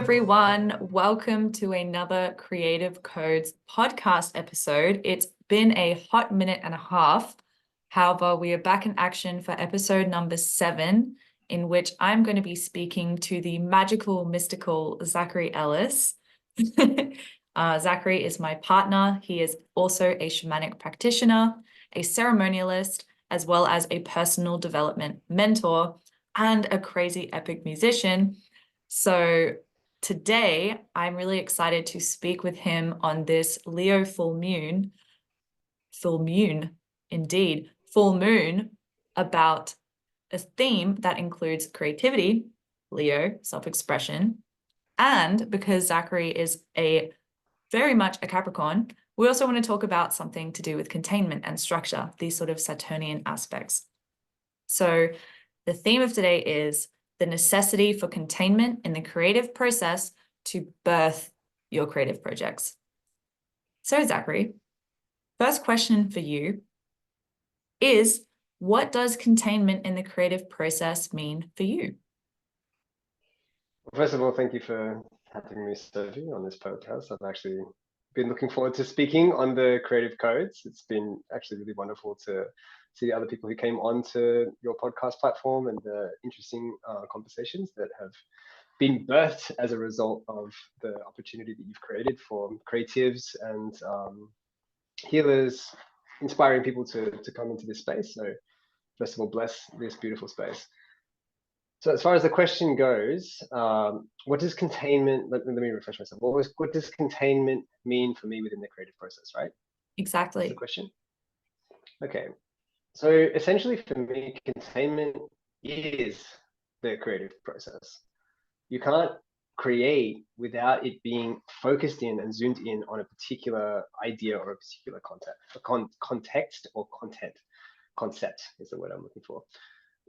everyone. Welcome to another Creative Codes podcast episode. It's been a hot minute and a half. However, we are back in action for episode number 7, in which I'm going to be speaking to the magical, mystical Zachary Ellis. Zachary is my partner. He is also a shamanic practitioner, a ceremonialist, as well as a personal development mentor and a crazy epic musician. So today, I'm really excited to speak with him on this Leo full moon, about a theme that includes creativity, Leo, self-expression, and because Zachary is very much a Capricorn, we also want to talk about something to do with containment and structure, these sort of Saturnian aspects. So the theme of today is the necessity for containment in the creative process to birth your creative projects. So Zachary, first question for you is, what does containment in the creative process mean for you? First of all, thank you for having me, Sophie, on this podcast. I've actually been looking forward to speaking on the creative codes. It's been actually really wonderful to see other people who came onto your podcast platform and the interesting conversations that have been birthed as a result of the opportunity that you've created for creatives and healers, inspiring people to come into this space. So first of all, bless this beautiful space. So as far as the question goes, what does containment, let me refresh myself. What does containment mean for me within the creative process, right? Exactly. That's the question. Okay. So essentially for me, containment is the creative process. You can't create without it being focused in and zoomed in on a particular idea or a particular context or concept is the word I'm looking for.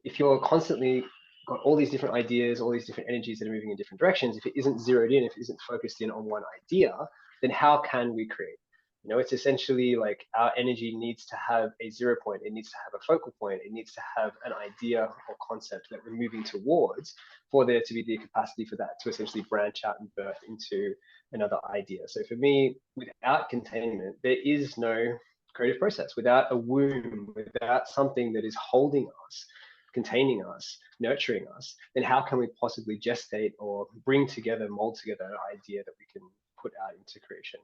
If you're constantly got all these different ideas, all these different energies that are moving in different directions, if it isn't zeroed in, if it isn't focused in on one idea, then how can we create? You know, it's essentially like our energy needs to have a 0 point. It needs to have a focal point. It needs to have an idea or concept that we're moving towards for there to be the capacity for that to essentially branch out and birth into another idea. So for me, without containment, there is no creative process. Without a womb, without something that is holding us, containing us, nurturing us, then how can we possibly gestate or bring together, mold together an idea that we can put out into creation?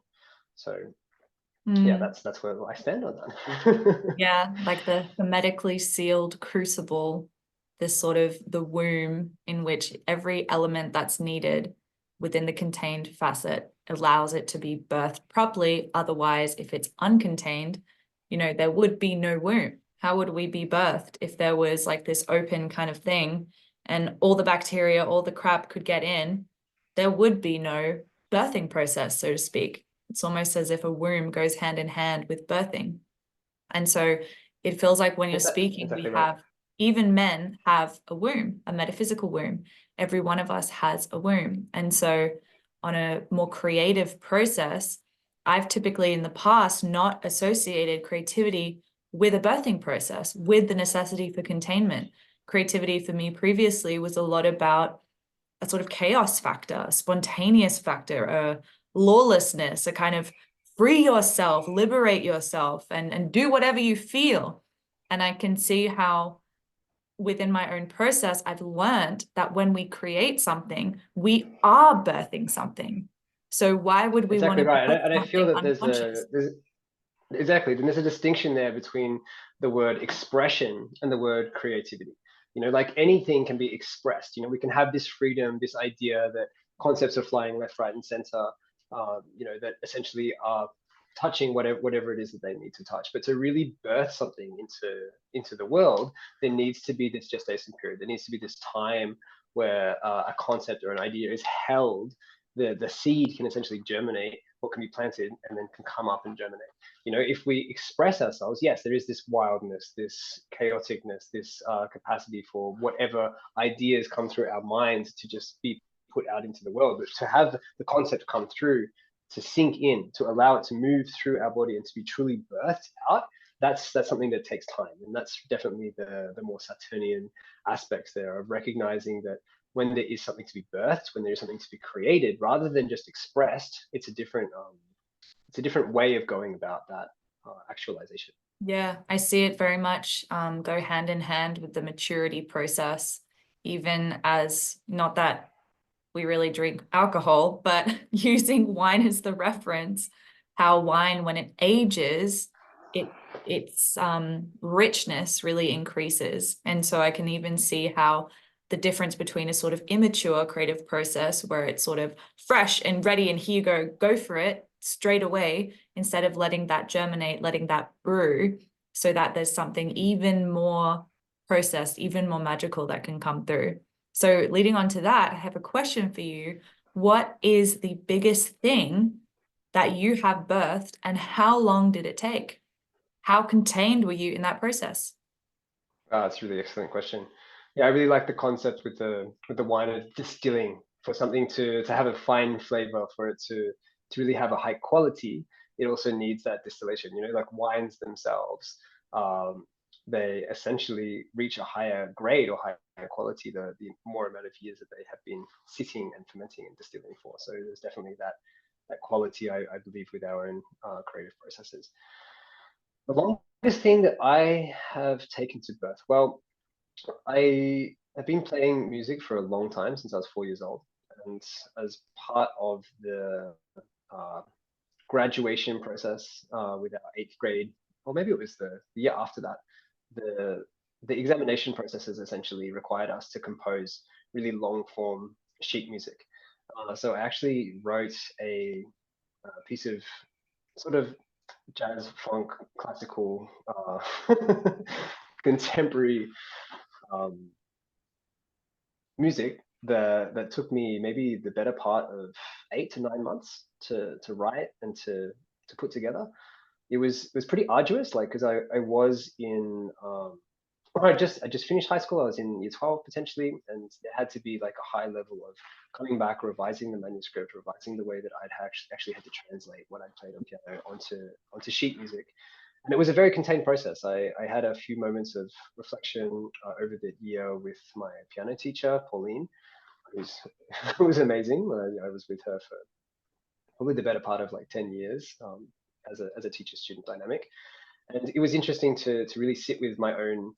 So yeah, that's where I stand on that. Yeah, like the hermetically sealed crucible, this sort of the womb in which every element that's needed within the contained facet allows it to be birthed properly. Otherwise, if it's uncontained, you know, there would be no womb. How would we be birthed if there was like this open kind of thing and all the bacteria, all the crap could get in? There would be no birthing process, so to speak. It's almost as if a womb goes hand in hand with birthing. And so it feels like when you're speaking, exactly we right. have, even men have a womb, a metaphysical womb. Every one of us has a womb. And so on a more creative process, I've typically in the past not associated creativity with a birthing process, with the necessity for containment. Creativity for me previously was a lot about a sort of chaos factor, a spontaneous factor, a lawlessness, a kind of free yourself, liberate yourself, and do whatever you feel. And I can see how within my own process, I've learned that when we create something, we are birthing something. So why would we Exactly want to right. birth And I feel something that unconscious? exactly, then there's a distinction there between the word expression and the word creativity. You know, like anything can be expressed. You know, we can have this freedom, this idea that concepts are flying left, right, and center. You know, that essentially are touching whatever it is that they need to touch. But to really birth something into the world, there needs to be this gestation period. There needs to be this time where a concept or an idea is held. The seed can essentially germinate, what can be planted, and then can come up and germinate. You know, if we express ourselves, yes, there is this wildness, this chaoticness, this capacity for whatever ideas come through our minds to just be put out into the world. But to have the concept come through, to sink in, to allow it to move through our body and to be truly birthed out, that's something that takes time. And that's definitely the more Saturnian aspects there of recognizing that when there is something to be birthed, when there is something to be created, rather than just expressed, it's a different way of going about that actualization. Yeah, I see it very much go hand in hand with the maturity process, even as, not that we really drink alcohol, but using wine as the reference, how wine, when it ages, its richness really increases. And so I can even see how the difference between a sort of immature creative process where it's sort of fresh and ready and here you go for it straight away, instead of letting that germinate, letting that brew, so that there's something even more processed, even more magical that can come through. So leading on to that, I have a question for you. What is the biggest thing that you have birthed, and how long did it take? How contained were you in that process? That's a really excellent question. Yeah, I really like the concept with the wine of distilling for something to have a fine flavor, for it to really have a high quality. It also needs that distillation. You know, like wines themselves, they essentially reach a higher grade or higher quality the more amount of years that they have been sitting and fermenting and distilling for. So there's definitely that quality, I believe, with our own creative processes. The longest thing that I have taken to birth, well, I have been playing music for a long time, since I was 4 years old. And as part of the uh, graduation process with our 8th grade, or maybe it was the year after that, the examination processes essentially required us to compose really long form sheet music. So I actually wrote a piece of sort of jazz, funk, classical, contemporary music that took me maybe the better part of 8 to 9 months to write and to put together. It was pretty arduous, like, because I was in I just finished high school. I was in year 12 potentially, and there had to be like a high level of coming back, revising the manuscript, revising the way that I'd actually had to translate what I'd played on piano onto sheet music. And it was a very contained process. I had a few moments of reflection over the year with my piano teacher, Pauline, who's who was amazing. I was with her for probably the better part of like 10 years as a teacher-student dynamic. And it was interesting to really sit with my own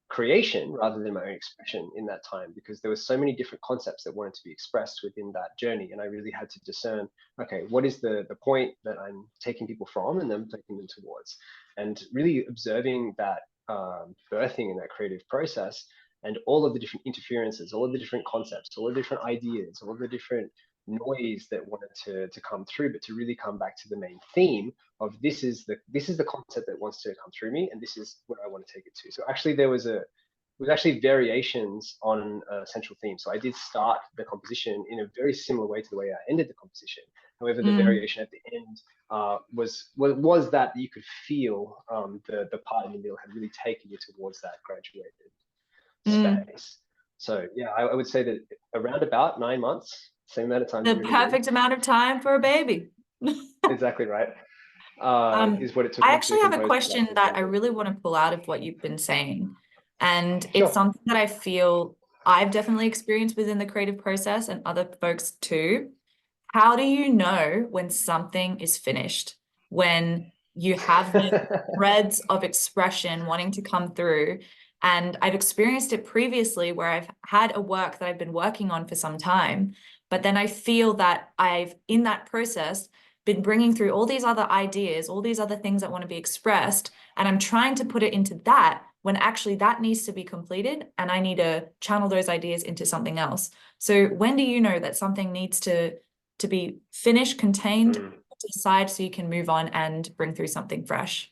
creation rather than my own expression in that time, because there were so many different concepts that wanted to be expressed within that journey, and I really had to discern, okay, what is the point that I'm taking people from and then taking them towards, and really observing that birthing in that creative process, and all of the different interferences, all of the different concepts, all of the different ideas, all of the different noise that wanted to come through, but to really come back to the main theme of this is the concept that wants to come through me, and this is where I want to take it to. So actually there was actually variations on a central theme. So I did start the composition in a very similar way to the way I ended the composition. However, the variation at the end was that you could feel the part in the middle had really taken you towards that graduated space. So yeah, I would say that around about 9 months, same amount of time. The perfect amount of time for a baby. Exactly right. Is what it took I me to actually have a compose that question piece. that I really want to pull out of what you've been saying. And it's Sure. something that I feel I've definitely experienced within the creative process, and other folks too. How do you know when something is finished? When you have these threads of expression wanting to come through. And I've experienced it previously where I've had a work that I've been working on for some time, but then I feel that I've, in that process, been bringing through all these other ideas, all these other things that want to be expressed, and I'm trying to put it into that when actually that needs to be completed and I need to channel those ideas into something else. So when do you know that something needs to be finished, contained, put to the side so you can move on and bring through something fresh?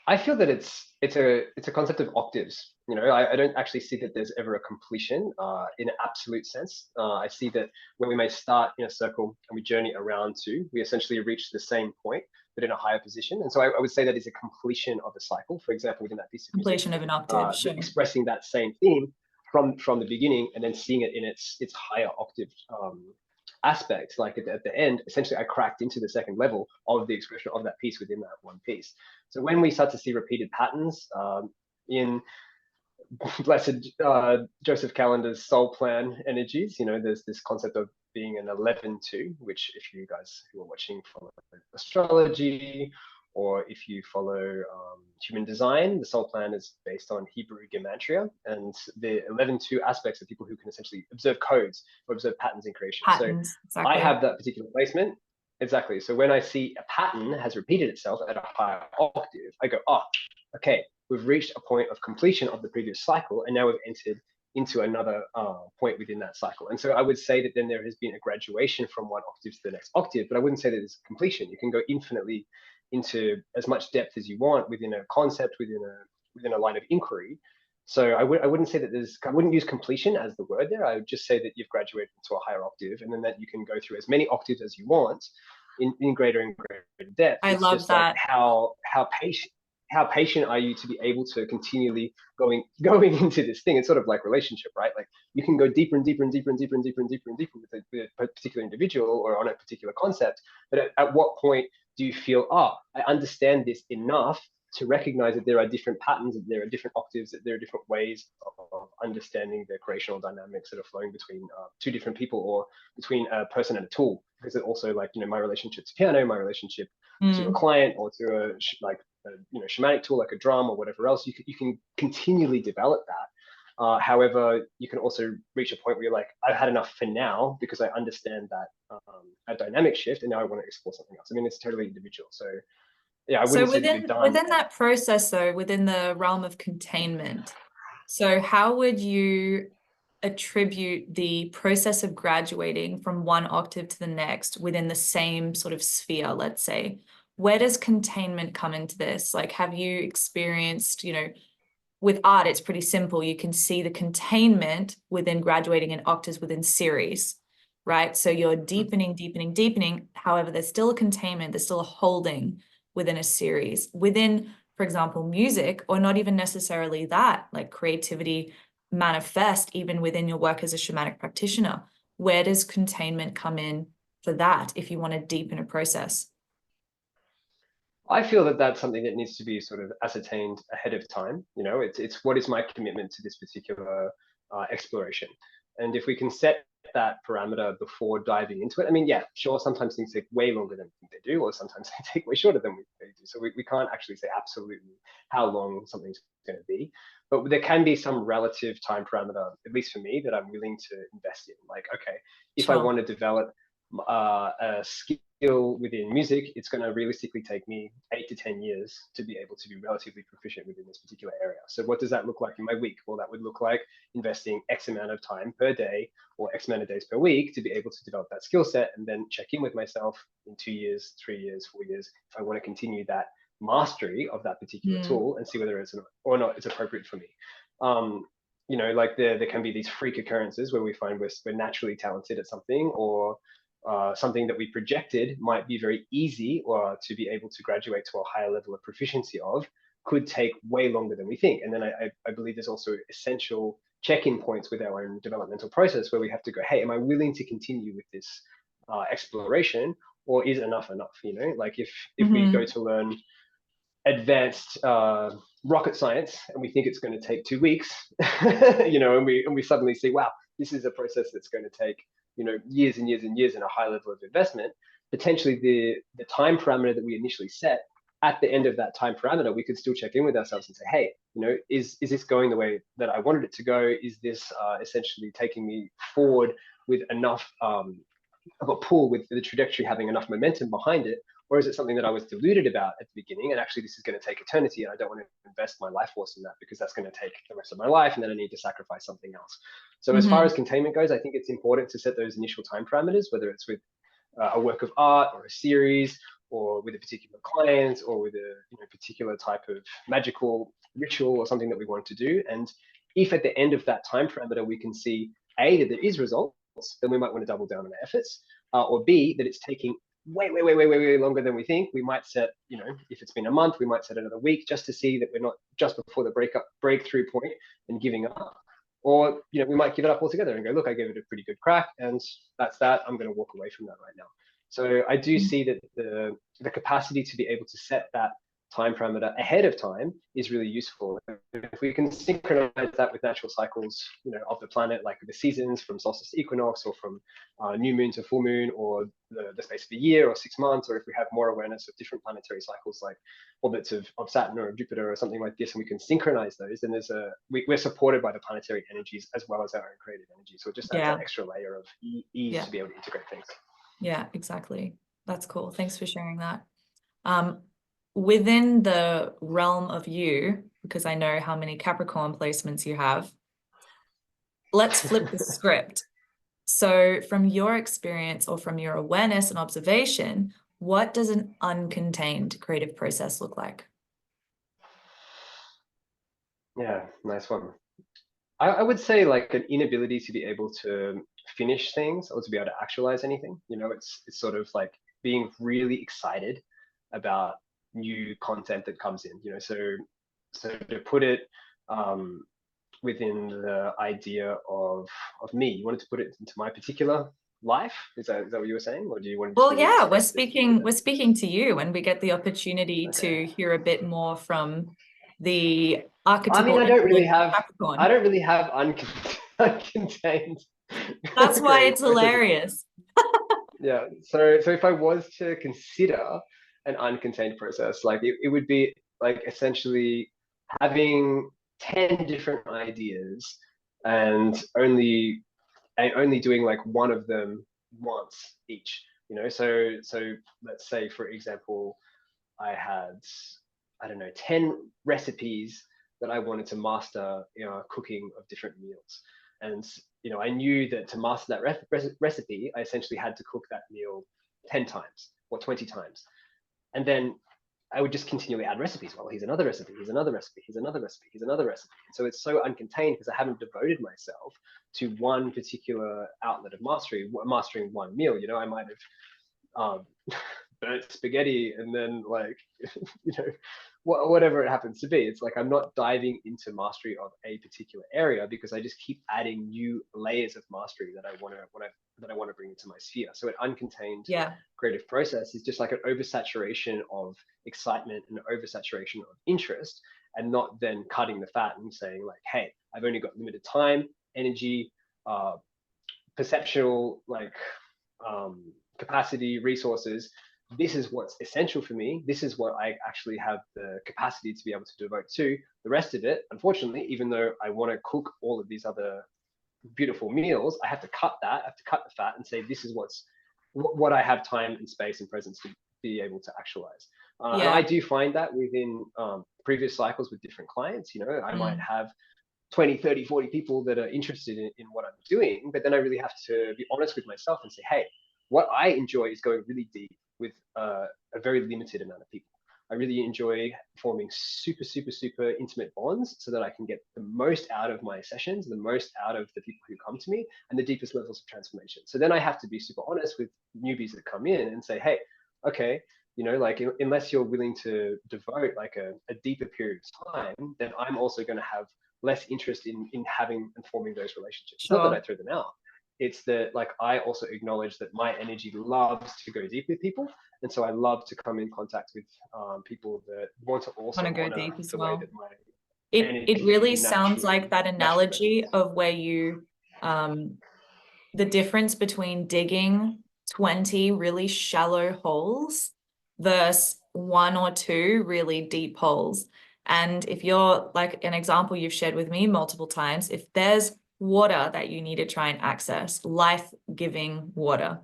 I feel that it's a concept of octaves. You know, I don't actually see that there's ever a completion in an absolute sense. I see that when we may start in a circle and we journey around to, we essentially reach the same point, but in a higher position. And so I would say that is a completion of a cycle. For example, within that piece of music, Completion of an octave, sure. expressing that same theme from the beginning and then seeing it in its higher octave aspect, like at the end, essentially I cracked into the second level of the expression of that piece within that one piece. So when we start to see repeated patterns, in blessed Joseph Calendar's soul plan energies, you know, there's this concept of being an 11-2, which if you guys who are watching follow astrology, or if you follow human design, the soul plan is based on Hebrew gematria, and the 11-2 aspects are people who can essentially observe codes or observe patterns in creation. Patterns, So I exactly. have that particular placement. Exactly. So when I see a pattern has repeated itself at a higher octave, I go, oh, okay, we've reached a point of completion of the previous cycle, and now we've entered into another point within that cycle. And so I would say that then there has been a graduation from one octave to the next octave, but I wouldn't say that it's completion. You can go infinitely into as much depth as you want within a concept, within a line of inquiry. So I wouldn't say that I wouldn't use completion as the word there. I would just say that you've graduated into a higher octave, and then that you can go through as many octaves as you want in greater and greater depth. I It's love just like that. how patient are you to be able to continually going into this thing? It's sort of like relationship, right? Like you can go deeper and deeper and deeper and deeper and deeper and deeper and deeper with a particular individual or on a particular concept. But at what point do you feel, oh, I understand this enough to recognize that there are different patterns, that there are different octaves, that there are different ways of understanding the creational dynamics that are flowing between two different people or between a person and a tool? Because it also, like, you know, my relationship to piano, my relationship to a client, or to a shamanic tool like a drum or whatever else, you can continually develop that. However, you can also reach a point where you're like, I've had enough for now because I understand that a dynamic shift, and now I want to explore something else. I mean, it's totally individual. So yeah, I So wouldn't say that you're done. within that process, though, within the realm of containment, so how would you attribute the process of graduating from one octave to the next within the same sort of sphere, let's say? Where does containment come into this? Like, have you experienced, you know, with art, it's pretty simple. You can see the containment within graduating in octaves within series, right? So you're deepening, deepening, deepening. However, there's still a containment, there's still a holding within a series. Within, for example, music, or not even necessarily that, like creativity manifest even within your work as a shamanic practitioner. Where does containment come in for that if you want to deepen a process? I feel that that's something that needs to be sort of ascertained ahead of time. You know, it's what is my commitment to this particular exploration, and if we can set that parameter before diving into it. I mean, yeah, sure, sometimes things take way longer than we think they do, or sometimes they take way shorter than we think they do. So we can't actually say absolutely how long something's going to be, but there can be some relative time parameter, at least for me, that I'm willing to invest in. Like, okay, if I Sure. want to develop a skill within music, it's going to realistically take me 8 to 10 years to be able to be relatively proficient within this particular area. So what does that look like in my week? Well, that would look like investing X amount of time per day or X amount of days per week to be able to develop that skill set, and then check in with myself in 2 years, 3 years, 4 years, if I want to continue that mastery of that particular tool and see whether it's or not it's appropriate for me. You know, like there can be these freak occurrences where we find we're naturally talented at something, or something that we projected might be very easy or to be able to graduate to a higher level of proficiency of could take way longer than we think. And then I believe there's also essential check-in points with our own developmental process where we have to go, hey, am I willing to continue with this exploration, or is enough enough? You know, like if we go to learn advanced rocket science and we think it's going to take 2 weeks, you know, and we suddenly see, wow, this is a process that's going to take, you know, years and years and years and a high level of investment. Potentially the time parameter that we initially set, at the end of that time parameter, we could still check in with ourselves and say, hey, you know, is this going the way that I wanted it to go? Is this essentially taking me forward with enough of a pull, with the trajectory having enough momentum behind it? Or is it something that I was deluded about at the beginning, and actually this is going to take eternity, and I don't want to invest my life force in that because that's going to take the rest of my life, and then I need to sacrifice something else. So as far as containment goes, I think it's important to set those initial time parameters, whether it's with a work of art or a series, or with a particular client, or with a particular type of magical ritual or something that we want to do. And if at the end of that time parameter we can see A, that there is results, then we might want to double down on our efforts, or B, that it's taking way longer than we think. We might set, you know, if it's been a month, we might set another week just to see that we're not just before the breakthrough point and giving up. Or, you know, we might give it up altogether and go, look, I gave it a pretty good crack, and that's that. I'm going to walk away from that right now. So I do see that the capacity to be able to set that time parameter ahead of time is really useful. If we can synchronize that with natural cycles, of the planet, like the seasons from solstice to equinox, or from new moon to full moon, or the space of a year or 6 months, or if we have more awareness of different planetary cycles, like orbits of Saturn or Jupiter or something like this, and we can synchronize those, then we're supported by the planetary energies as well as our own creative energy. So it just adds that extra layer of ease to be able to integrate things. Yeah, exactly. That's cool. Thanks for sharing that. Within the realm of you, because I know how many Capricorn placements you have, let's flip the script. So from your experience or from your awareness and observation, what does an uncontained creative process look like? Yeah, nice one. I would say like an inability to be able to finish things or to be able to actualize anything. It's sort of like being really excited about new content that comes in. So to put it within the idea of me, you wanted to put it into my particular life. Is that what you were saying, or do you want to? Well, yeah, we're speaking to you, and we get the opportunity to hear a bit more from the archetypal. I don't really have uncontained. That's why it's hilarious. Yeah. So if I was to consider an uncontained process, like it would be like essentially having 10 different ideas and only doing like one of them once each. So let's say, for example, I had, I don't know, 10 recipes that I wanted to master, cooking of different meals. And, I knew that to master that recipe, I essentially had to cook that meal 10 times or 20 times. And then I would just continually add recipes. Well, here's another recipe, here's another recipe, here's another recipe, here's another recipe. And so it's so uncontained because I haven't devoted myself to one particular outlet of mastering one meal. I might have burnt spaghetti and then like, whatever it happens to be. It's like I'm not diving into mastery of a particular area because I just keep adding new layers of mastery that I want to bring into my sphere. So an uncontained creative process is just like an oversaturation of excitement and oversaturation of interest, and not then cutting the fat and saying like, hey, I've only got limited time, energy, perceptual capacity, resources. This is what's essential for me. This is what I actually have the capacity to be able to devote to. The rest of it, unfortunately, even though I want to cook all of these other beautiful meals, I have to cut that. I have to cut the fat and say, this is what I have time and space and presence to be able to actualize. And I do find that within previous cycles with different clients, I might have 20, 30, 40 people that are interested in what I'm doing, but then I really have to be honest with myself and say, hey, what I enjoy is going really deep with a very limited amount of people. I really enjoy forming super, super, super intimate bonds so that I can get the most out of my sessions, the most out of the people who come to me, and the deepest levels of transformation. So then I have to be super honest with newbies that come in and say, hey, okay, like unless you're willing to devote like a deeper period of time, then I'm also going to have less interest in having and forming those relationships. Sure. Not that I throw them out. It's that like I also acknowledge that my energy loves to go deep with people, and so I love to come in contact with people that want to also go deep as well. It really sounds like that analogy of where you the difference between digging 20 really shallow holes versus 1 or 2 really deep holes. And if you're like an example you've shared with me multiple times, if there's water that you need to try and access, life-giving water,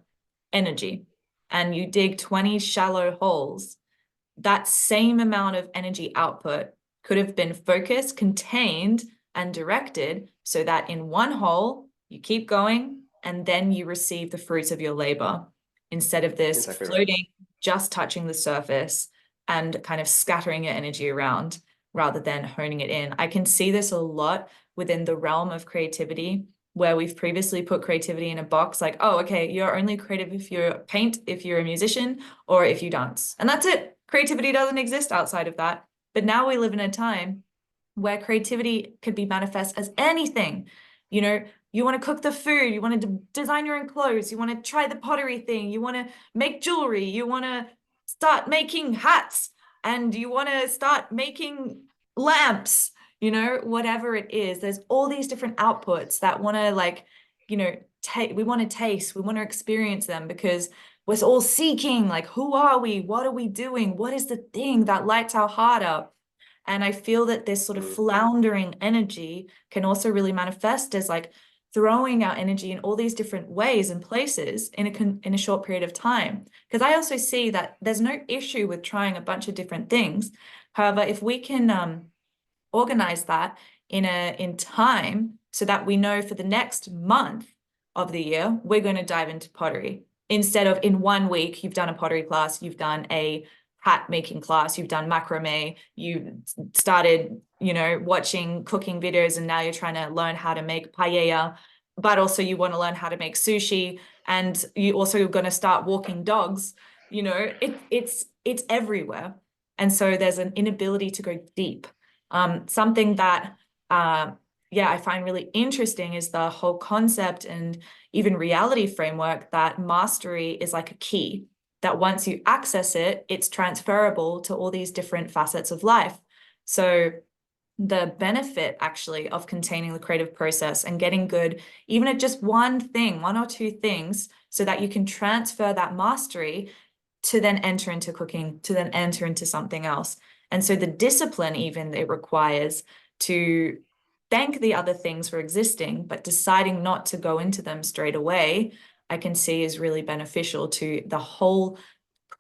energy, and you dig 20 shallow holes, that same amount of energy output could have been focused, contained, and directed so that in one hole, you keep going, and then you receive the fruits of your labor instead of this floating, just touching the surface and kind of scattering your energy around rather than honing it in. I can see this a lot within the realm of creativity, where we've previously put creativity in a box like, oh, okay, you're only creative if you paint, if you're a musician, or if you dance. And that's it. Creativity doesn't exist outside of that. But now we live in a time where creativity could be manifest as anything. You want to cook the food, you want to design your own clothes, you want to try the pottery thing, you want to make jewelry, you want to start making hats. and you want to start making lamps, you know, whatever it is. There's all these different outputs that want to, like, you know, we want to taste, we want to experience them, because we're all seeking, like, who are we? What are we doing? What is the thing that lights our heart up? And I feel that this sort of floundering energy can also really manifest as like throwing our energy in all these different ways and places in a short period of time. Because I also see that there's no issue with trying a bunch of different things. However, if we can organize that in time, so that we know for the next month of the year, we're going to dive into pottery. Instead of in 1 week, you've done a pottery class, you've done a hat making class, you've done macrame, you started, you know, watching cooking videos, and now you're trying to learn how to make paella, but also you want to learn how to make sushi, and you also going to start walking dogs. You know, it's everywhere. And so there's an inability to go deep. Something that yeah, I find really interesting is the whole concept and even reality framework that mastery is like a key, that once you access it, it's transferable to all these different facets of life. So the benefit actually of containing the creative process and getting good, even at just one thing, one or two things, so that you can transfer that mastery to then enter into cooking, to then enter into something else. And so the discipline even it requires to thank the other things for existing, but deciding not to go into them straight away, I can see is really beneficial to the whole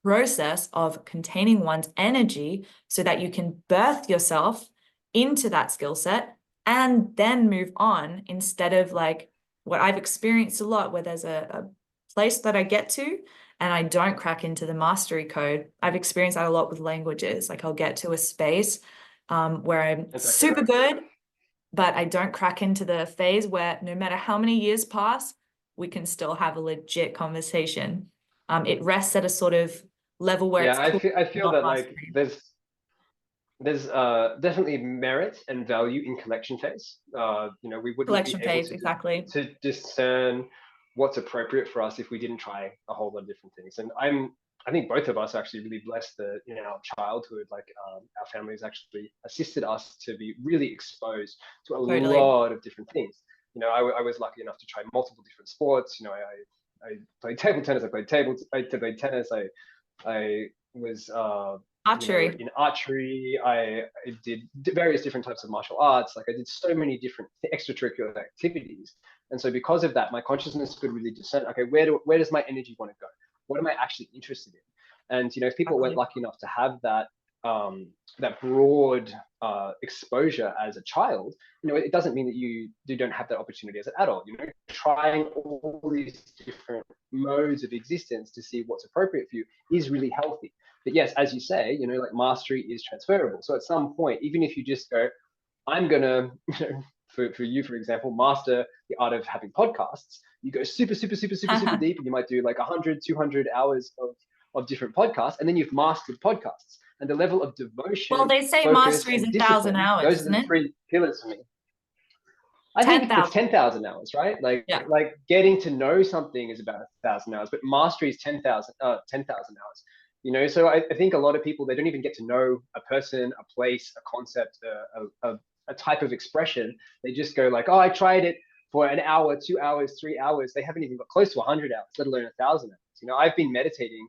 process of containing one's energy, so that you can birth yourself into that skill set and then move on, instead of like what I've experienced a lot, where there's a place that I get to and I don't crack into the mastery code. I've experienced that a lot with languages. Like I'll get to a space where I'm super good, but I don't crack into the phase where no matter how many years pass, we can still have a legit conversation. It rests at a sort of level where it's cool, I feel not that like mastery. there's definitely merit and value in collection phase. You know, we wouldn't be Collection able phase, to exactly. to discern what's appropriate for us if we didn't try a whole lot of different things. And I think both of us are actually really blessed that in our childhood, like our families actually assisted us to be really exposed to a Totally. lot of different things. You know, I was lucky enough to try multiple different sports. You know, I played table tennis. I played tennis. I was you know, Archery. in archery. I did various different types of martial arts. Like I did so many different extracurricular activities. And so because of that, my consciousness could really discern, okay, where does my energy want to go? What am I actually interested in? And you know, if people weren't lucky enough to have that that broad exposure as a child, you know, it doesn't mean that you don't have that opportunity as an adult. You know, trying all these different modes of existence to see what's appropriate for you is really healthy. But yes, as you say, you know, like mastery is transferable. So at some point, even if you just go, I'm gonna, you know, for you, for example, master the art of having podcasts, you go super deep, and you might do like 100, 200 hours of different podcasts, and then you've mastered podcasts. And the level of Well, devotion, they say focus, mastery is and 1,000 discipline, hours, those are isn't the it? three pillars for me. I think it's 10,000. 10,000 hours, right? Yeah. Like getting to know something is about 1,000 hours, but mastery is 10,000 hours. You know, so I think a lot of people, they don't even get to know a person, a place, a concept, a type of expression. They just go like, oh, I tried it for an hour, 2 hours, 3 hours. They haven't even got close to 100 hours, let alone 1,000 hours. You know, I've been meditating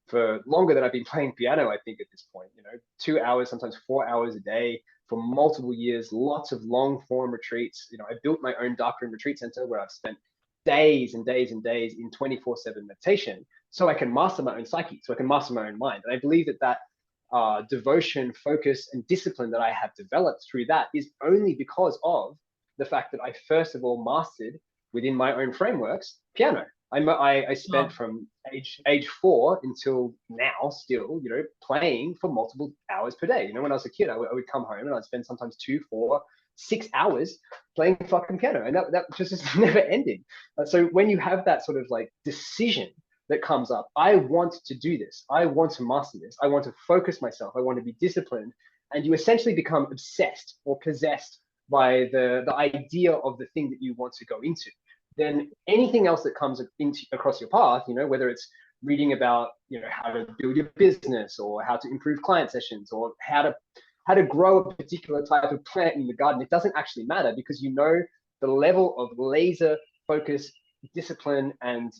for longer than I've been playing piano, I think, at this point. You know, 2 hours, sometimes 4 hours a day for multiple years, lots of long form retreats. You know, I built my own darkroom retreat center where I've spent days and days and days in 24/7 meditation, so I can master my own psyche, so I can master my own mind. And I believe that devotion, focus, and discipline that I have developed through that is only because of the fact that I first of all mastered within my own frameworks piano. I spent Oh. from age 4 until now still, you know, playing for multiple hours per day. You know, when I was a kid, I would come home and I'd spend sometimes 2, 4, 6 hours playing fucking piano, and that just is never ending. So when you have that sort of like decision that comes up, I want to do this, I want to master this, I want to focus myself, I want to be disciplined, and you essentially become obsessed or possessed by the idea of the thing that you want to go into, then anything else that comes into across your path, you know, whether it's reading about, how to build your business, or how to improve client sessions, or how to grow a particular type of plant in the garden. It doesn't actually matter, because the level of laser focus, discipline, and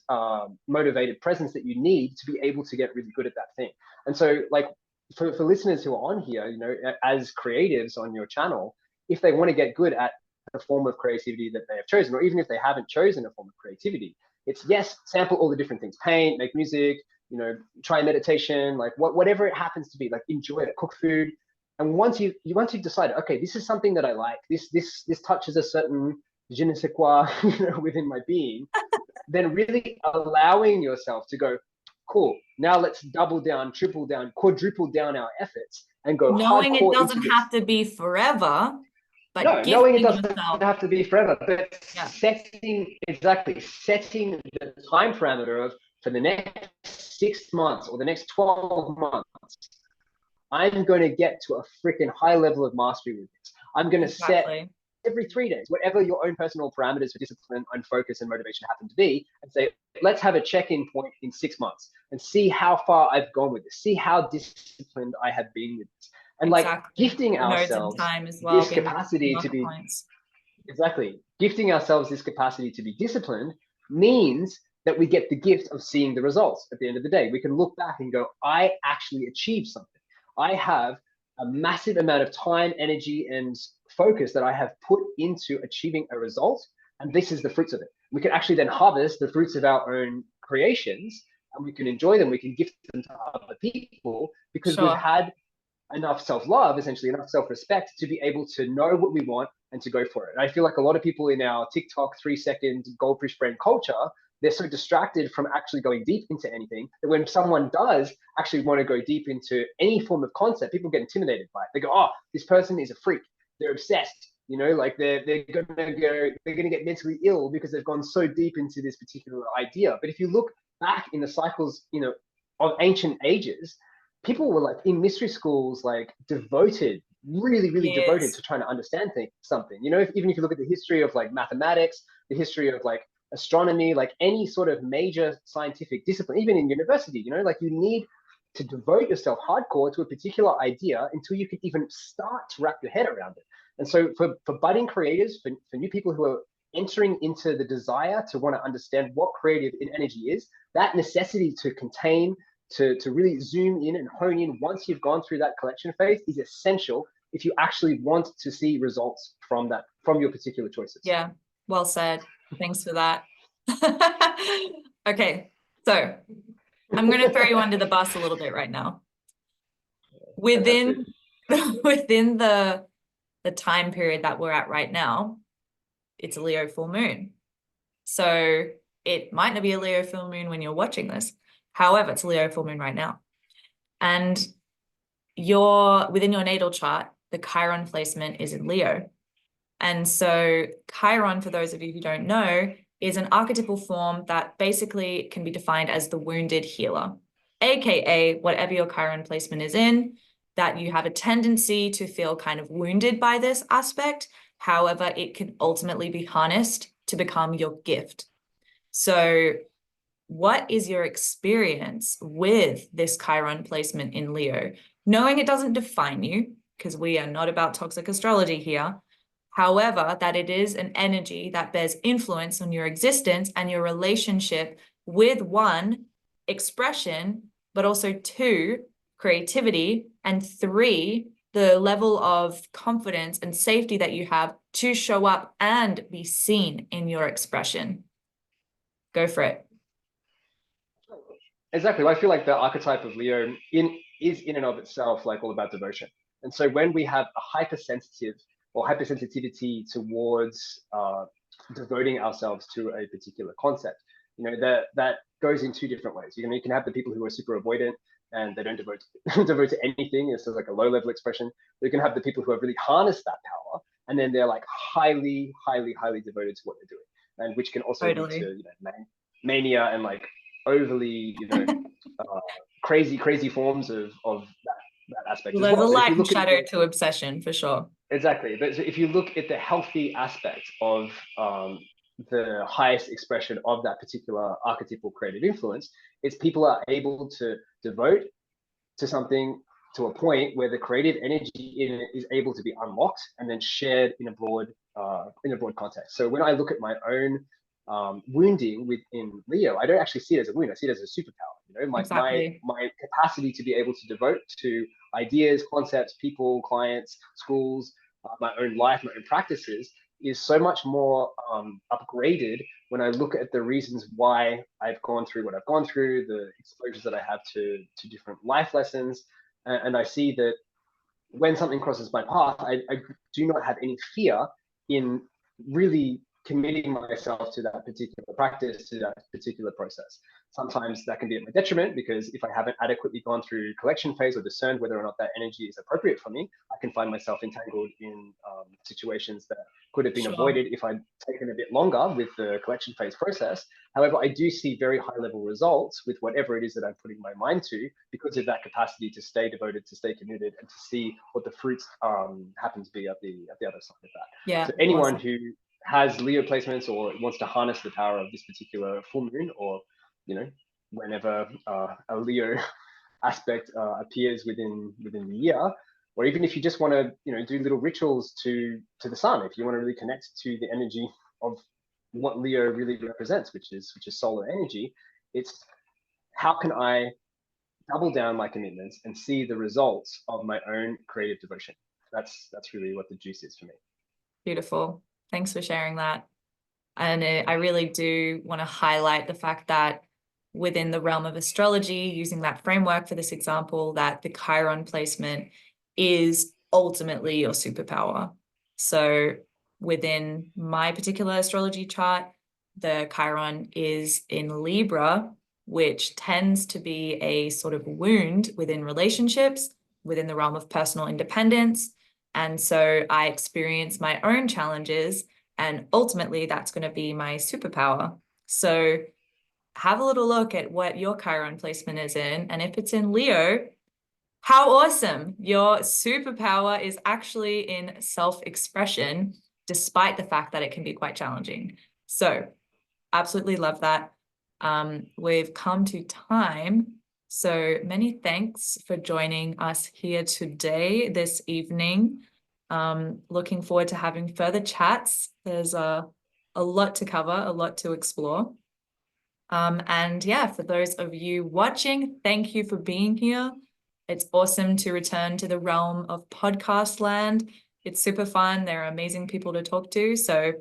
motivated presence that you need to be able to get really good at that thing. And so, like, for listeners who are on here, as creatives on your channel, if they want to get good at the form of creativity that they have chosen, or even if they haven't chosen a form of creativity, it's, yes, sample all the different things, paint, make music, try meditation, like whatever it happens to be, like enjoy it, cook food. And once you've decided, okay, this is something that I like, this touches a certain je ne sais quoi, within my being, then really allowing yourself to go, cool, now let's double down, triple down, quadruple down our efforts and go Knowing it hardcore doesn't into have to be forever, but no, knowing it doesn't yourself, have to be forever, but yeah, setting the time parameter of, for the next 6 months or the next 12 months, I'm going to get to a freaking high level of mastery with this. I'm going to set every 3 days, whatever your own personal parameters for discipline and focus and motivation happen to be, and say, let's have a check-in point in 6 months and see how far I've gone with this, see how disciplined I have been with this. And like gifting ourselves time as well, this capacity to be gifting ourselves this capacity to be disciplined means that we get the gift of seeing the results at the end of the day. We can look back and go, I actually achieved something. I have a massive amount of time, energy, and focus that I have put into achieving a result, and this is the fruits of it. We can actually then harvest the fruits of our own creations, and we can enjoy them. We can gift them to other people, because we've had enough self-love, essentially enough self-respect, to be able to know what we want and to go for it. And I feel like a lot of people in our TikTok 3-second goldfish brain culture, they're so distracted from actually going deep into anything that when someone does actually want to go deep into any form of concept, people get intimidated by it. They go, oh, this person is a freak, they're obsessed, like they're gonna get mentally ill because they've gone so deep into this particular idea. But if you look back in the cycles, of ancient ages, people were like in mystery schools, like devoted, really devoted to trying to understand something. Even if you look at the history of like mathematics, the history of like astronomy, like any sort of major scientific discipline, even in university, like you need to devote yourself hardcore to a particular idea until you can even start to wrap your head around it. And so for budding creators, for new people who are entering into the desire to want to understand what creative energy is, that necessity to contain, to really zoom in and hone in once you've gone through that collection phase is essential if you actually want to see results from your particular choices. Yeah, well said. Thanks for that. Okay, so I'm going to throw you under the bus a little bit right now. Within the time period that we're at right now, it's a Leo full moon. So it might not be a Leo full moon when you're watching this. However, it's a Leo full moon right now. And within your natal chart, the Chiron placement is in Leo. And so Chiron, for those of you who don't know, is an archetypal form that basically can be defined as the wounded healer, aka whatever your Chiron placement is in, that you have a tendency to feel kind of wounded by this aspect. However, it can ultimately be harnessed to become your gift. So what is your experience with this Chiron placement in Leo? Knowing it doesn't define you, because we are not about toxic astrology here. However, that it is an energy that bears influence on your existence and your relationship with, 1, expression, but also 2, creativity, and 3, the level of confidence and safety that you have to show up and be seen in your expression. Go for it. Exactly. Well, I feel like the archetype of Leo is in and of itself like all about devotion. And so when we have a hypersensitive or hypersensitivity towards devoting ourselves to a particular concept, that goes in 2 different ways. You can have the people who are super avoidant and they don't devote to anything. It's like a low-level expression. You can have the people who have really harnessed that power, and then they're like highly devoted to what they're doing, and which can also lead to mania and like overly crazy forms of that aspect. Well, as there's well. a light and shadow to obsession for sure. Exactly. But if you look at the healthy aspect of the highest expression of that particular archetypal creative influence. It's people are able to devote to something to a point where the creative energy in it is able to be unlocked and then shared in a broad context. So when I look at my own wounding within Leo, I don't actually see it as a wound. I see it as a superpower. You know, Exactly. my capacity to be able to devote to ideas, concepts, people, clients, schools, my own life, my own practices is so much more upgraded when I look at the reasons why I've gone through what I've gone through, the exposures that I have to different life lessons, and I see that when something crosses my path, I do not have any fear in really committing myself to that particular practice, to that particular process. Sometimes that can be at my detriment because if I haven't adequately gone through collection phase or discerned whether or not that energy is appropriate for me, I can find myself entangled in situations that could have been Sure. avoided if I'd taken a bit longer with the collection phase process. However, I do see very high level results with whatever it is that I'm putting my mind to because of that capacity to stay devoted, to stay committed, and to see what the fruits happen to be at the other side of that. Yeah. So anyone Awesome. who has Leo placements or wants to harness the power of this particular full moon, or whenever a Leo aspect appears within the year, or even if you just want to do little rituals to the sun, if you want to really connect to the energy of what Leo really represents, which is solar energy, it's how can I double down my commitments and see the results of my own creative devotion. That's really what the juice is for me. Beautiful. Thanks for sharing that. And I really do want to highlight the fact that within the realm of astrology, using that framework for this example, that the Chiron placement is ultimately your superpower. So within my particular astrology chart, the Chiron is in Libra, which tends to be a sort of wound within relationships, within the realm of personal independence. And so I experience my own challenges, and ultimately that's going to be my superpower. So have a little look at what your Chiron placement is in. And if it's in Leo, how awesome. Your superpower is actually in self-expression, despite the fact that it can be quite challenging. So absolutely love that. We've come to time. So many thanks for joining us here today, this evening. Looking forward to having further chats. There's a lot to cover, a lot to explore. And yeah, for those of you watching, thank you for being here. It's awesome to return to the realm of podcast land. It's super fun. There are amazing people to talk to. So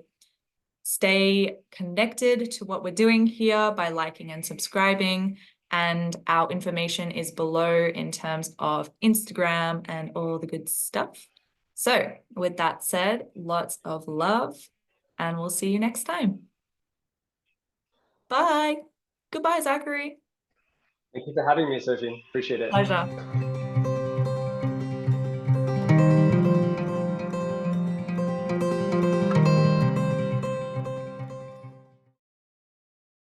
stay connected to what we're doing here by liking and subscribing. And our information is below in terms of Instagram and all the good stuff. So with that said, lots of love, and we'll see you next time. Bye. Goodbye, Zachary. Thank you for having me, Sophie. Appreciate it. Pleasure.